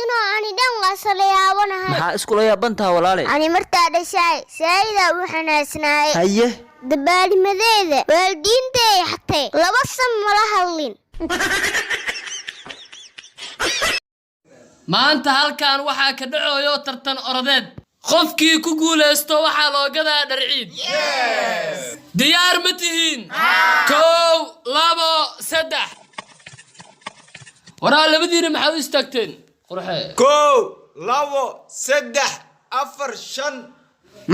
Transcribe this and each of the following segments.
قاسنا أنا دم غسل يا ونها maxaa iskula yaabantaa walaale أنا مرتاد شاي سيدا وحنا سناي haye دبالي مذيذة والدين تي حتى لبصم ولا هلين maanta halkan waxa ka dhacayo tartan orodeed qofkii ku guuleysto waxa loo gadaa dhar ciid diyaar ma tihiin kow labo saddex waraa labadiina maxaa u istaagteen qurxee kow labo saddex afar shan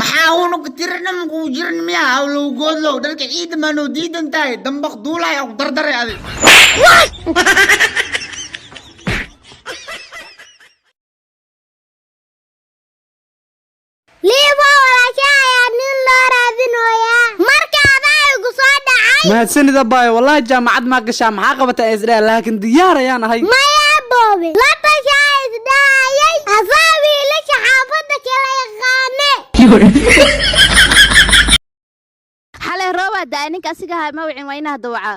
maxaa uu ku tirnam ku jirin miyaa hawlow goodlow dalka ciid ma noo diidan tahay dambaq duulay oo dardaray adig ليبا ولا شاي نين لا رادينويا مركا بايغو سو دحاي mahadsanida baay wallahi jaamacad ma gashaa maxaa qabataa Israel laakiin diyaar ayaan ahay ما يا بوبي لا تشاي دايي أصابي لك حافظة كلا يقاني xalay rooba daaninka asiga hay mawcin waynaha dawca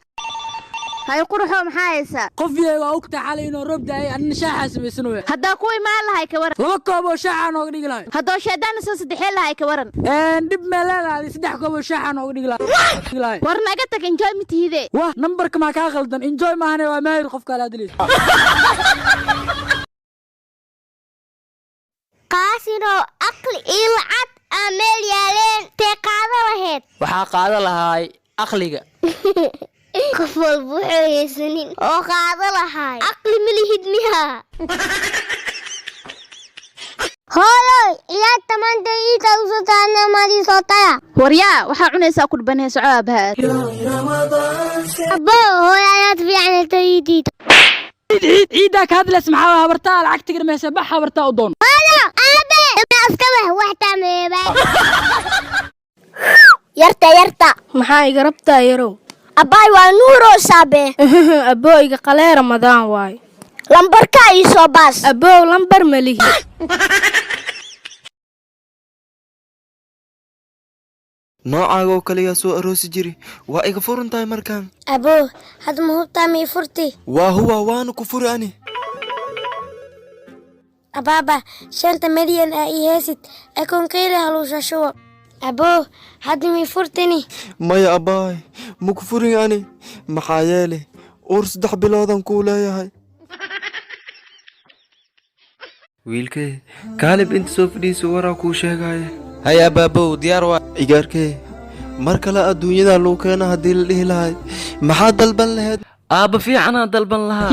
hay quruxo maxaa haysa qof yeego ogta xalay inoo roob daay anna shaaxa sameysano hadaa ku imaan lahay ka waran laba koob oo shaaxa nooga dhigi lahay hadaa sheedaan soo sadexeen lahay ka waran dib meelaha saddex koob oo shaaxa nooga dhigi lahay war naga tag enjoy mitihide wah numberka ma ka qaldan enjoy maahane waa maayir qofka la dilis قاسنا أقل إلعت أمل يالين تقاضى لهيد waxaa qaada lahaay aqliga قفل بوحي سنين أو قاضى لهاي أقل مليهد مها هولو إلا تمان دقيقة وسطانا مالي صوتايا waryaa waxa cunaysa ku dhabanay socaabaha أبو هو يا في عن التيديد ciida ka hadlays maxaa habartaa lacag tigirmaysa bax habartaa u doon هذا أبي أنا أسكبه وحتى ميبا يرتا maxaa iga rabtaa yarow أباي ونورو سابه abooyga qalee ramadaan waay لمبركا يسو باس aboow lambar ma lihi noocaaga oo kale yaa soo aroosi jiri waa iga furan tahay markaan أبو هذا مهبطة مي فرتي waa huwa waana ku furi ani أبابا شنطة مليون هيست أكون كيلي هلوشا شو أبو هذا مي فرتني maya abbaay ma ku furin ani maxaa yeele uur 3 biloodan kuu leeyahay wiilkee kaalib inta soo fadhiiso waraa kuu sheegaya haya baabow diyaar waa igaarkee mar kale adduunyada lagu keena haddii la dhihi lahay maxaa dalban lahayd aaba fiicanaa dalban lahaa